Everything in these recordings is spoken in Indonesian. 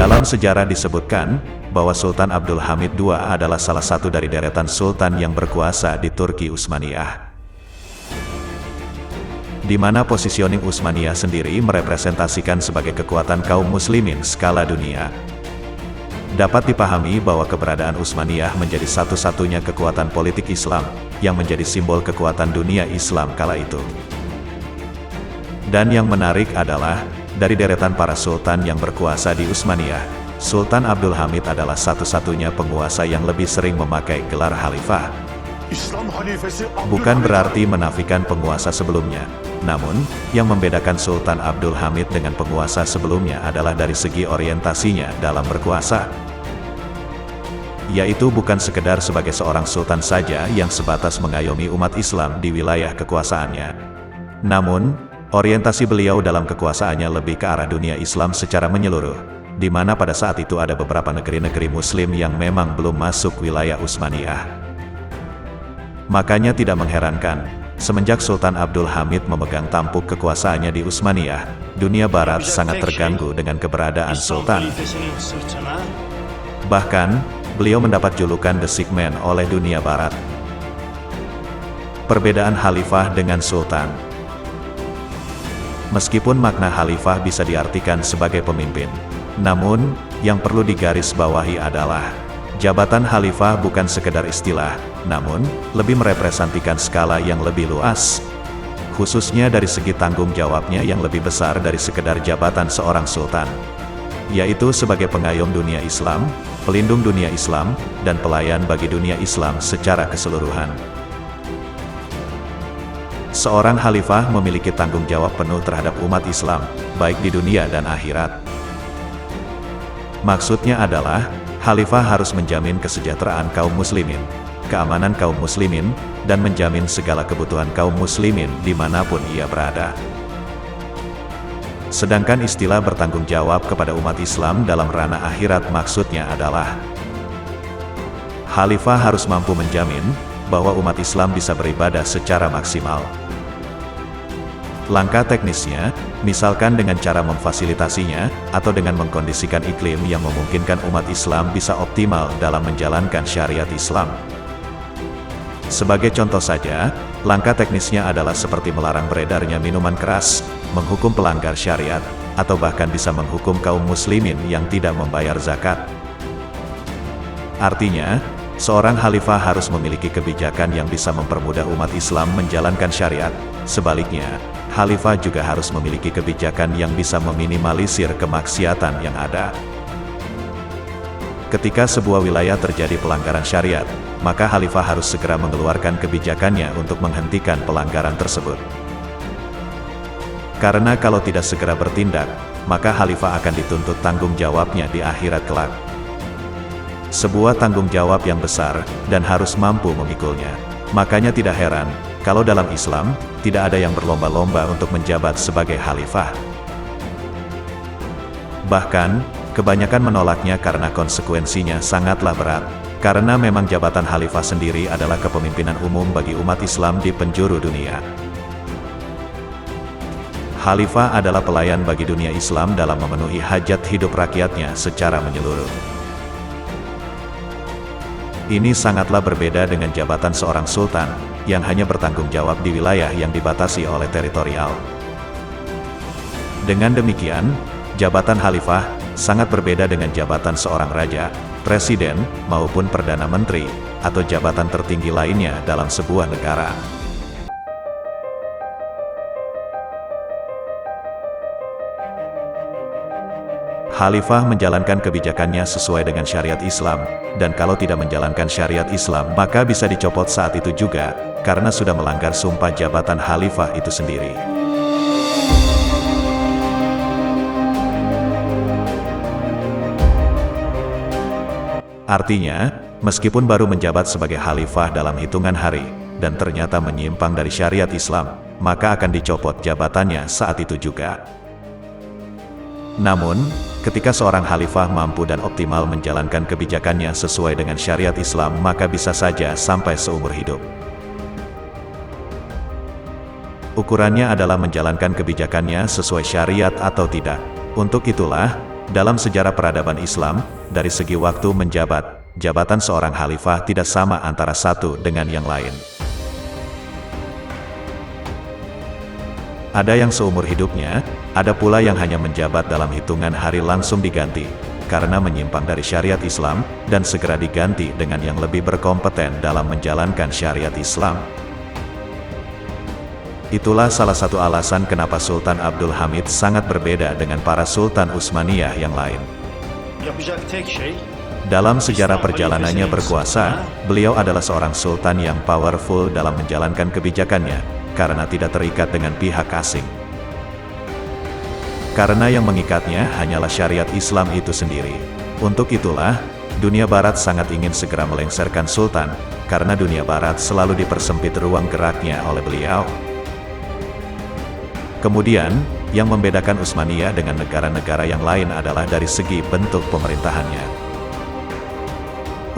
Dalam sejarah disebutkan, bahwa Sultan Abdul Hamid II adalah salah satu dari deretan sultan yang berkuasa di Turki Utsmaniyah. Di mana positioning Utsmaniyah sendiri merepresentasikan sebagai kekuatan kaum muslimin skala dunia. Dapat dipahami bahwa keberadaan Utsmaniyah menjadi satu-satunya kekuatan politik Islam, yang menjadi simbol kekuatan dunia Islam kala itu. Dan yang menarik adalah, dari deretan para sultan yang berkuasa di Utsmaniyah, Sultan Abdul Hamid adalah satu-satunya penguasa yang lebih sering memakai gelar khalifah. Bukan berarti menafikan penguasa sebelumnya, namun, yang membedakan Sultan Abdul Hamid dengan penguasa sebelumnya adalah dari segi orientasinya dalam berkuasa. Yaitu bukan sekedar sebagai seorang sultan saja yang sebatas mengayomi umat Islam di wilayah kekuasaannya. Namun, orientasi beliau dalam kekuasaannya lebih ke arah dunia Islam secara menyeluruh, di mana pada saat itu ada beberapa negeri-negeri Muslim yang memang belum masuk wilayah Utsmaniyah. Makanya tidak mengherankan, semenjak Sultan Abdul Hamid memegang tampuk kekuasaannya di Utsmaniyah, dunia Barat sangat terganggu dengan keberadaan Sultan. Bahkan, beliau mendapat julukan The Sick Man oleh dunia Barat. Perbedaan khalifah dengan sultan. Meskipun makna khalifah bisa diartikan sebagai pemimpin, namun, yang perlu digarisbawahi adalah, jabatan khalifah bukan sekedar istilah, namun, lebih merepresentasikan skala yang lebih luas. Khususnya dari segi tanggung jawabnya yang lebih besar dari sekedar jabatan seorang sultan. Yaitu sebagai pengayom dunia Islam, pelindung dunia Islam, dan pelayan bagi dunia Islam secara keseluruhan. Seorang khalifah memiliki tanggung jawab penuh terhadap umat Islam, baik di dunia dan akhirat. Maksudnya adalah, khalifah harus menjamin kesejahteraan kaum muslimin, keamanan kaum muslimin, dan menjamin segala kebutuhan kaum muslimin dimanapun ia berada. Sedangkan istilah bertanggung jawab kepada umat Islam dalam ranah akhirat maksudnya adalah, khalifah harus mampu menjamin, bahwa umat Islam bisa beribadah secara maksimal. Langkah teknisnya, misalkan dengan cara memfasilitasinya, atau dengan mengkondisikan iklim yang memungkinkan umat Islam bisa optimal dalam menjalankan syariat Islam. Sebagai contoh saja, langkah teknisnya adalah seperti melarang beredarnya minuman keras, menghukum pelanggar syariat, atau bahkan bisa menghukum kaum muslimin yang tidak membayar zakat. Artinya, seorang khalifah harus memiliki kebijakan yang bisa mempermudah umat Islam menjalankan syariat. Sebaliknya, khalifah juga harus memiliki kebijakan yang bisa meminimalisir kemaksiatan yang ada. Ketika sebuah wilayah terjadi pelanggaran syariat, maka khalifah harus segera mengeluarkan kebijakannya untuk menghentikan pelanggaran tersebut. Karena kalau tidak segera bertindak, maka khalifah akan dituntut tanggung jawabnya di akhirat kelak. Sebuah tanggung jawab yang besar, dan harus mampu memikulnya. Makanya tidak heran, kalau dalam Islam, tidak ada yang berlomba-lomba untuk menjabat sebagai khalifah. Bahkan, kebanyakan menolaknya karena konsekuensinya sangatlah berat. Karena memang jabatan khalifah sendiri adalah kepemimpinan umum bagi umat Islam di penjuru dunia. Khalifah adalah pelayan bagi dunia Islam dalam memenuhi hajat hidup rakyatnya secara menyeluruh. Ini sangatlah berbeda dengan jabatan seorang sultan, yang hanya bertanggung jawab di wilayah yang dibatasi oleh teritorial. Dengan demikian, jabatan khalifah sangat berbeda dengan jabatan seorang raja, presiden, maupun perdana menteri, atau jabatan tertinggi lainnya dalam sebuah negara. Khalifah menjalankan kebijakannya sesuai dengan syariat Islam, dan kalau tidak menjalankan syariat Islam maka bisa dicopot saat itu juga, karena sudah melanggar sumpah jabatan khalifah itu sendiri. Artinya, meskipun baru menjabat sebagai khalifah dalam hitungan hari, dan ternyata menyimpang dari syariat Islam, maka akan dicopot jabatannya saat itu juga. Namun, ketika seorang khalifah mampu dan optimal menjalankan kebijakannya sesuai dengan syariat Islam maka bisa saja sampai seumur hidup. Ukurannya adalah menjalankan kebijakannya sesuai syariat atau tidak. Untuk itulah, Dalam sejarah peradaban Islam, dari segi waktu menjabat, jabatan seorang khalifah tidak sama antara satu dengan yang lain. Ada yang seumur hidupnya, ada pula yang hanya menjabat dalam hitungan hari langsung diganti, karena menyimpang dari syariat Islam, dan segera diganti dengan yang lebih berkompeten dalam menjalankan syariat Islam. Itulah salah satu alasan kenapa Sultan Abdul Hamid sangat berbeda dengan para Sultan Utsmaniyah yang lain. Dalam sejarah perjalanannya berkuasa, beliau adalah seorang sultan yang powerful dalam menjalankan kebijakannya, karena tidak terikat dengan pihak asing. Karena yang mengikatnya hanyalah syariat Islam itu sendiri. Untuk itulah, dunia barat sangat ingin segera melengsarkan sultan, karena dunia barat selalu dipersempit ruang geraknya oleh beliau. Kemudian, yang membedakan Utsmaniyah dengan negara-negara yang lain adalah dari segi bentuk pemerintahannya.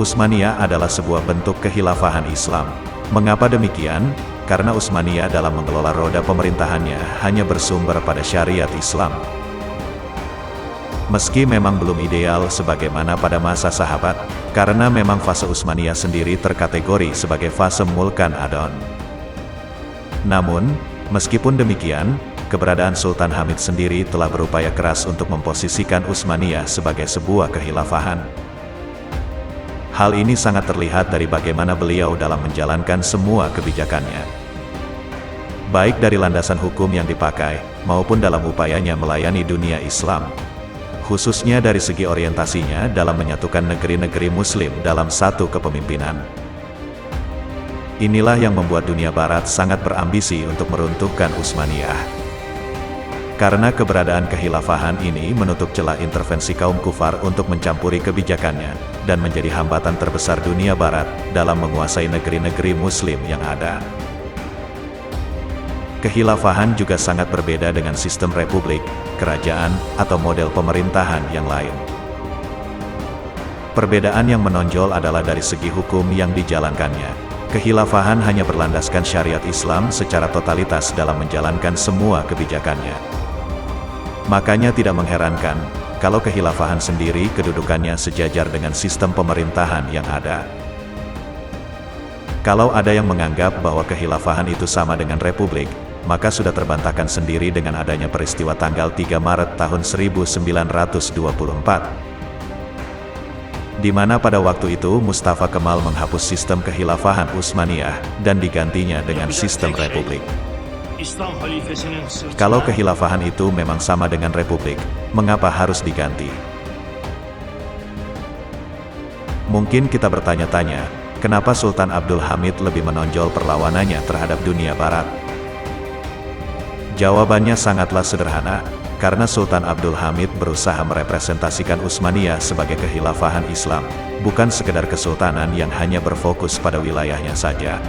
Utsmaniyah adalah sebuah bentuk kekhilafahan Islam. Mengapa demikian? Karena Utsmaniyah dalam mengelola roda pemerintahannya hanya bersumber pada syariat Islam. Meski memang belum ideal sebagaimana pada masa sahabat, karena memang fase Utsmaniyah sendiri terkategori sebagai fase Mulkan Adon. Namun, meskipun demikian, keberadaan Sultan Hamid sendiri telah berupaya keras untuk memposisikan Utsmaniyah sebagai sebuah kekhilafahan. Hal ini sangat terlihat dari bagaimana beliau dalam menjalankan semua kebijakannya. Baik dari landasan hukum yang dipakai, maupun dalam upayanya melayani dunia Islam. Khususnya dari segi orientasinya dalam menyatukan negeri-negeri Muslim dalam satu kepemimpinan. Inilah yang membuat dunia barat sangat berambisi untuk meruntuhkan Utsmaniyah. Karena keberadaan kekhilafahan ini menutup celah intervensi kaum kufar untuk mencampuri kebijakannya, dan menjadi hambatan terbesar dunia barat dalam menguasai negeri-negeri Muslim yang ada. Kekhilafahan juga sangat berbeda dengan sistem republik, kerajaan, atau model pemerintahan yang lain. Perbedaan yang menonjol adalah dari segi hukum yang dijalankannya. Kekhilafahan hanya berlandaskan syariat Islam secara totalitas dalam menjalankan semua kebijakannya. Makanya tidak mengherankan, kalau kekhilafahan sendiri kedudukannya sejajar dengan sistem pemerintahan yang ada. Kalau ada yang menganggap bahwa kekhilafahan itu sama dengan republik, maka sudah terbantahkan sendiri dengan adanya peristiwa tanggal 3 Maret tahun 1924. Di mana pada waktu itu Mustafa Kemal menghapus sistem kekhilafahan Utsmaniyah, dan digantinya dengan sistem republik. Kalau kekhilafahan itu memang sama dengan republik, mengapa harus diganti? Mungkin kita bertanya-tanya, kenapa Sultan Abdul Hamid lebih menonjol perlawanannya terhadap dunia barat? Jawabannya sangatlah sederhana, karena Sultan Abdul Hamid berusaha merepresentasikan Utsmaniyah sebagai kekhilafahan Islam, bukan sekedar kesultanan yang hanya berfokus pada wilayahnya saja.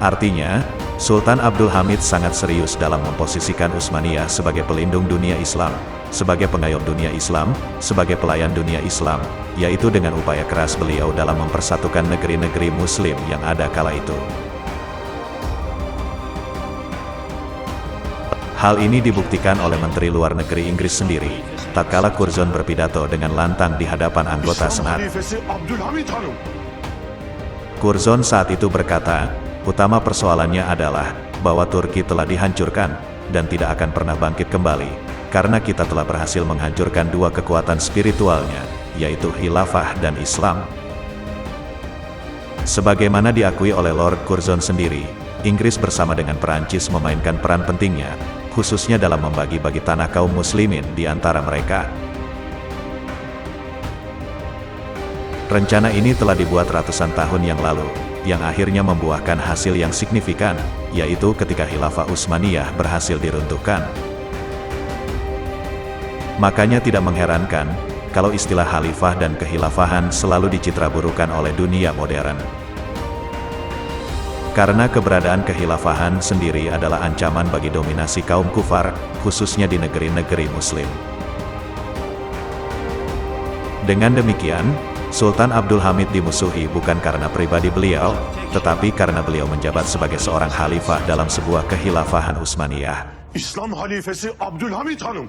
Artinya, Sultan Abdul Hamid sangat serius dalam memposisikan Utsmaniyah sebagai pelindung dunia Islam, sebagai pengayom dunia Islam, sebagai pelayan dunia Islam, yaitu dengan upaya keras beliau dalam mempersatukan negeri-negeri Muslim yang ada kala itu. Hal ini dibuktikan oleh Menteri Luar Negeri Inggris sendiri, tatkala Curzon berpidato dengan lantang di hadapan anggota Senat. Curzon saat itu berkata, utama persoalannya adalah bahwa Turki telah dihancurkan dan tidak akan pernah bangkit kembali, karena kita telah berhasil menghancurkan dua kekuatan spiritualnya, yaitu khilafah dan Islam. Sebagaimana diakui oleh Lord Curzon sendiri, Inggris bersama dengan Perancis memainkan peran pentingnya, khususnya dalam membagi-bagi tanah kaum muslimin di antara mereka. Rencana ini telah dibuat ratusan tahun yang lalu, yang akhirnya membuahkan hasil yang signifikan, yaitu ketika Khilafah Utsmaniyah berhasil diruntuhkan. Makanya tidak mengherankan, kalau istilah khalifah dan kekhilafahan selalu dicitraburukan oleh dunia modern. Karena keberadaan kekhilafahan sendiri adalah ancaman bagi dominasi kaum kufar, khususnya di negeri-negeri Muslim. Dengan demikian, Sultan Abdul Hamid dimusuhi bukan karena pribadi beliau, tetapi karena beliau menjabat sebagai seorang khalifah dalam sebuah kekhilafahan Utsmaniyah. İslam halifesi Abdülhamit Hanım.